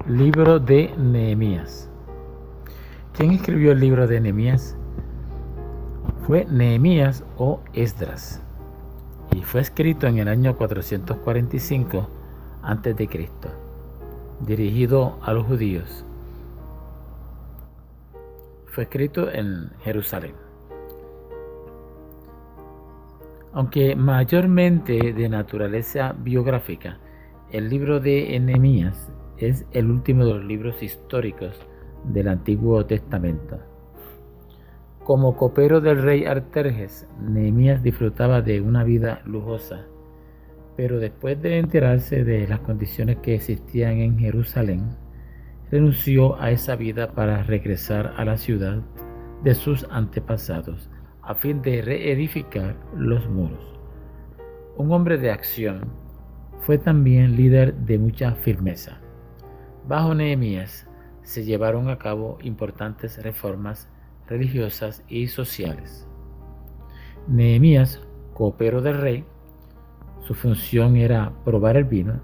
Libro de Nehemías. ¿Quién escribió el libro de Nehemías? Fue Nehemías o Esdras, y fue escrito en el año 445 a.C., dirigido a los judíos. Fue escrito en Jerusalén. Aunque mayormente de naturaleza biográfica, el libro de Nehemías es el último de los libros históricos del Antiguo Testamento. Como copero del rey Artajerjes, Nehemías disfrutaba de una vida lujosa, pero después de enterarse de las condiciones que existían en Jerusalén, renunció a esa vida para regresar a la ciudad de sus antepasados a fin de reedificar los muros. Un hombre de acción, fue también líder de mucha firmeza. Bajo Nehemías se llevaron a cabo importantes reformas religiosas y sociales. Nehemías, copero del rey, su función era probar el vino,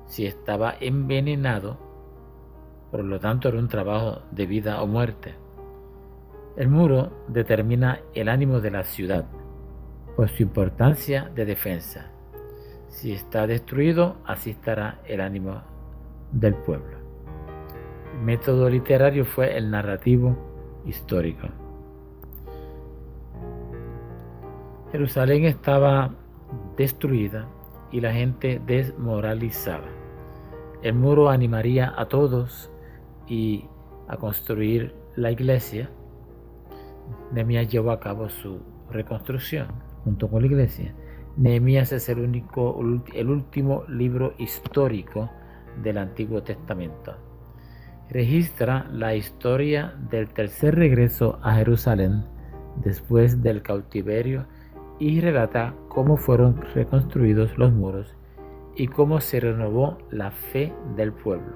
si estaba envenenado, por lo tanto era un trabajo de vida o muerte. El muro determina el ánimo de la ciudad por su importancia de defensa. Si está destruido, así estará el ánimo del pueblo. El método literario fue el narrativo histórico. Jerusalén estaba destruida y la gente desmoralizada. El muro animaría a todos y a construir la iglesia. Nehemías llevó a cabo su reconstrucción junto con la iglesia. Nehemías es el último libro histórico del Antiguo Testamento. Registra la historia del tercer regreso a Jerusalén después del cautiverio y relata cómo fueron reconstruidos los muros y cómo se renovó la fe del pueblo.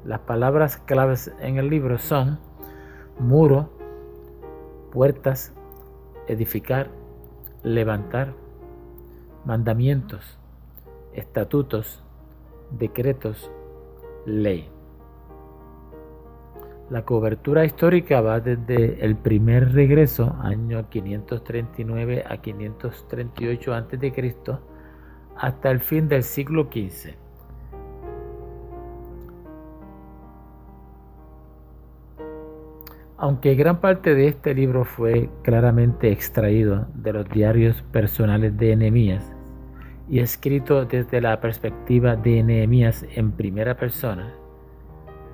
Las palabras claves en el libro son muro, puertas, edificar, levantar, mandamientos, estatutos, decretos, ley. La cobertura histórica va desde el primer regreso, año 539 a 538 a.C., hasta el fin del siglo XV. Aunque gran parte de este libro fue claramente extraído de los diarios personales de Nehemías y escrito desde la perspectiva de Nehemías en primera persona,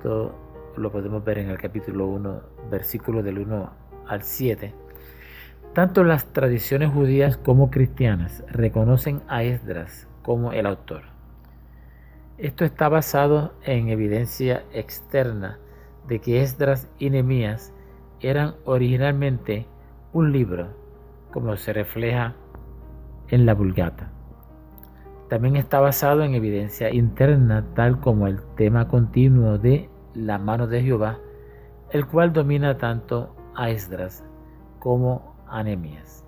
todo lo podemos ver en el capítulo 1, versículos del 1 al 7, tanto las tradiciones judías como cristianas reconocen a Esdras como el autor. Esto está basado en evidencia externa de que Esdras y Nehemías eran originalmente un libro, como se refleja en la Vulgata. También está basado en evidencia interna, tal como el tema continuo de la mano de Jehová, el cual domina tanto a Esdras como a Nehemías.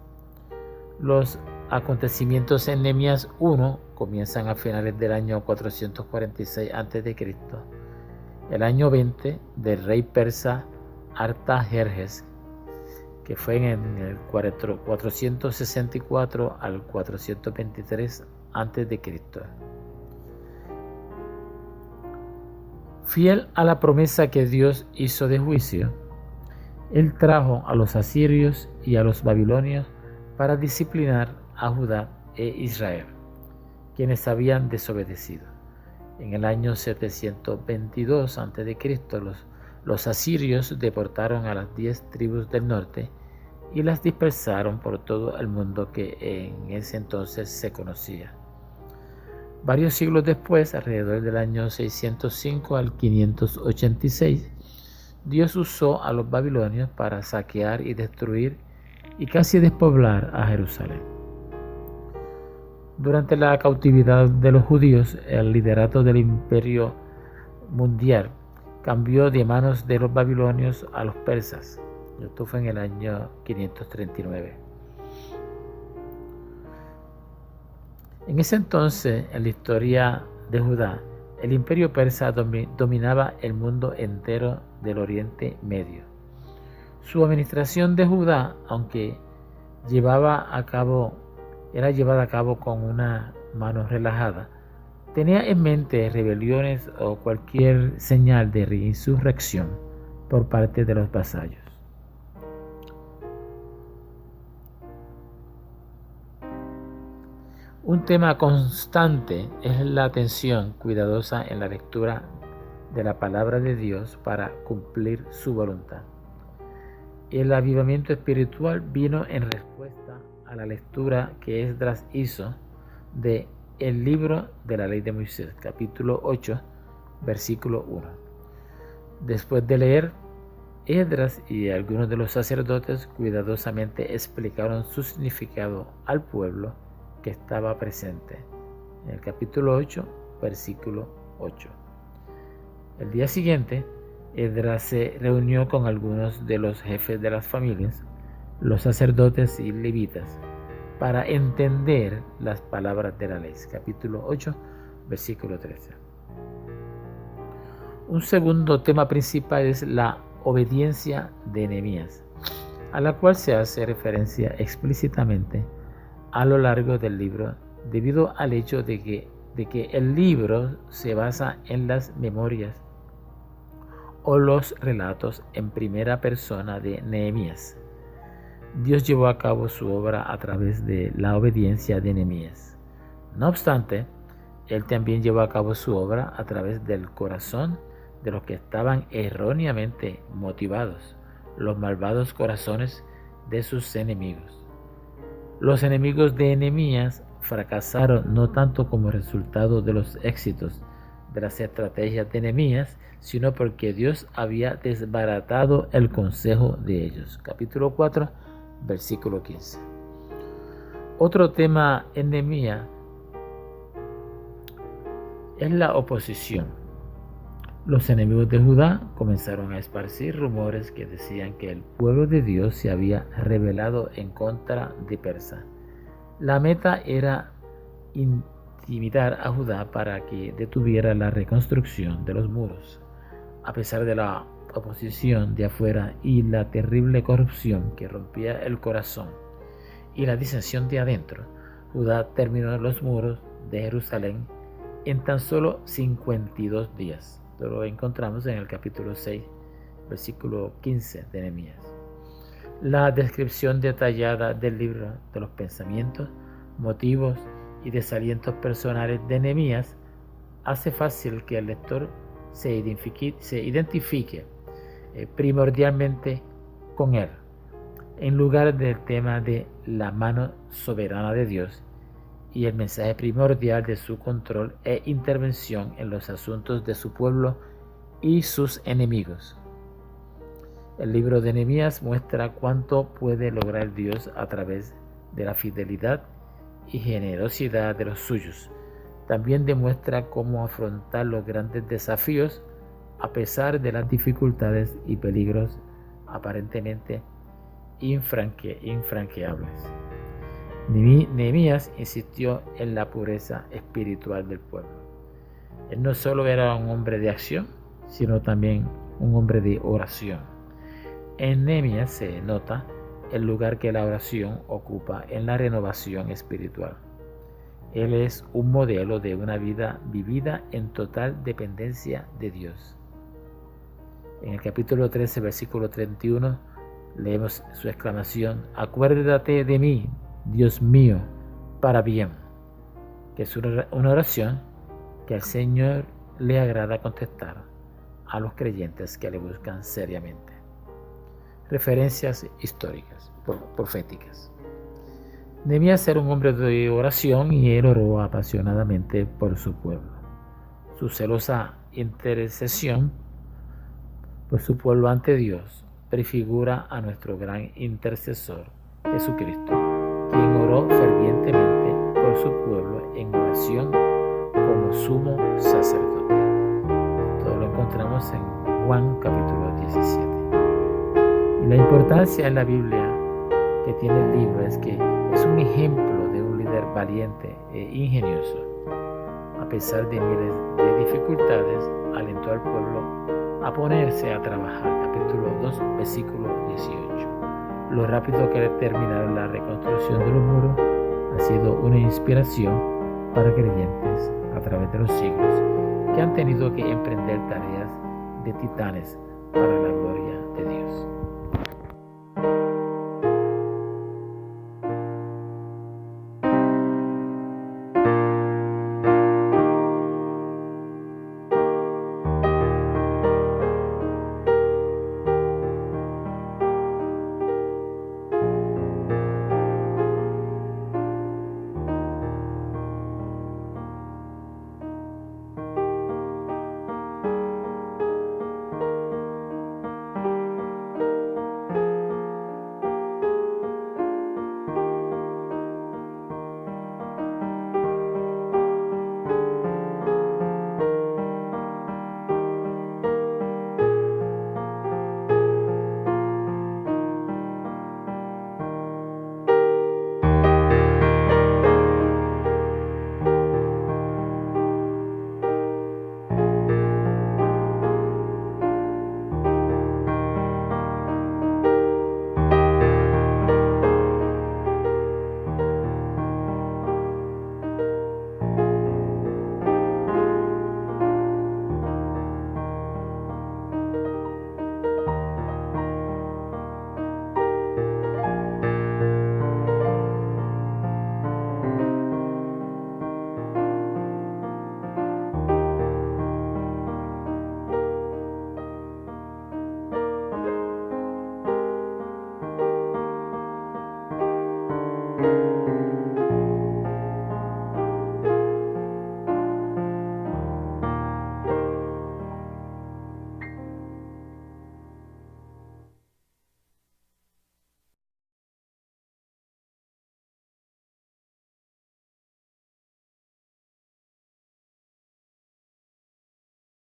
Los acontecimientos en Nehemías 1 comienzan a finales del año 446 a.C., el año 20 del rey persa Artajerjes, que fue en el 464 al 423 a.C. Fiel a la promesa que Dios hizo de juicio, él trajo a los asirios y a los babilonios para disciplinar a Judá e Israel, quienes habían desobedecido. En el año 722 a.C., los asirios deportaron a las 10 tribus del norte y las dispersaron por todo el mundo que en ese entonces se conocía. Varios siglos después, alrededor del año 605 al 586, Dios usó a los babilonios para saquear y destruir y casi despoblar a Jerusalén. Durante la cautividad de los judíos, el liderato del imperio mundial cambió de manos de los babilonios a los persas. Esto fue en el año 539. En ese entonces, en la historia de Judá, El imperio persa dominaba el mundo entero del Oriente Medio. Su administración de Judá, aunque era llevada a cabo con una mano relajada, tenía en mente rebeliones o cualquier señal de insurrección por parte de los vasallos. Un tema constante es la atención cuidadosa en la lectura de la palabra de Dios para cumplir su voluntad. El avivamiento espiritual vino en respuesta a la lectura que Esdras hizo de el libro de la ley de Moisés, capítulo 8, versículo 1. Después de leer, Esdras y algunos de los sacerdotes cuidadosamente explicaron su significado al pueblo que estaba presente. En el capítulo 8, versículo 8. El día siguiente, Esdras se reunió con algunos de los jefes de las familias, los sacerdotes y levitas, para entender las palabras de la ley. Capítulo 8, versículo 13. Un segundo tema principal es la obediencia de Nehemías, a la cual se hace referencia explícitamente a lo largo del libro, debido al hecho de que el libro se basa en las memorias o los relatos en primera persona de Nehemías. Dios llevó a cabo su obra a través de la obediencia de Nehemías. No obstante, él también llevó a cabo su obra a través del corazón de los que estaban erróneamente motivados, los malvados corazones de sus enemigos. Los enemigos de Nehemías fracasaron no tanto como resultado de los éxitos de las estrategias de Nehemías, sino porque Dios había desbaratado el consejo de ellos. Capítulo 4, versículo 15. Otro tema en Nehemías es la oposición. Los enemigos de Judá comenzaron a esparcir rumores que decían que el pueblo de Dios se había rebelado en contra de Persa. La meta era intimidar a Judá para que detuviera la reconstrucción de los muros. A pesar de la oposición de afuera y la terrible corrupción que rompía el corazón y la disensión de adentro, Judá terminó los muros de Jerusalén en tan solo 52 días. Lo encontramos en el capítulo 6, versículo 15 de Nehemías. La descripción detallada del libro de los pensamientos, motivos y desalientos personales de Nehemías hace fácil que el lector se identifique primordialmente con él, en lugar del tema de la mano soberana de Dios y el mensaje primordial de su control e intervención en los asuntos de su pueblo y sus enemigos. El libro de Nehemías muestra cuánto puede lograr Dios a través de la fidelidad y generosidad de los suyos. También demuestra cómo afrontar los grandes desafíos a pesar de las dificultades y peligros aparentemente infranqueables. Nehemías insistió en la pureza espiritual del pueblo. Él no solo era un hombre de acción, sino también un hombre de oración. En Nehemías se nota el lugar que la oración ocupa en la renovación espiritual. Él es un modelo de una vida vivida en total dependencia de Dios. En el capítulo 13, versículo 31, leemos su exclamación: "Acuérdate de mí, Dios mío, para bien", que es una oración que al Señor le agrada contestar a los creyentes que le buscan seriamente. Referencias históricas, proféticas. Nehemías era un hombre de oración y él oró apasionadamente por su pueblo. Su celosa intercesión por su pueblo ante Dios prefigura a nuestro gran intercesor, Jesucristo, quien oró fervientemente por su pueblo en oración como sumo sacerdote. Todo lo encontramos en Juan capítulo 17. Y la importancia en la Biblia que tiene el libro es que es un ejemplo de un líder valiente e ingenioso, a pesar de miles de dificultades, alentó al pueblo a ponerse a trabajar. Capítulo 2, versículo 18. Lo rápido que terminaron la reconstrucción de los muros ha sido una inspiración para creyentes a través de los siglos que han tenido que emprender tareas de titanes para la gloria de Dios.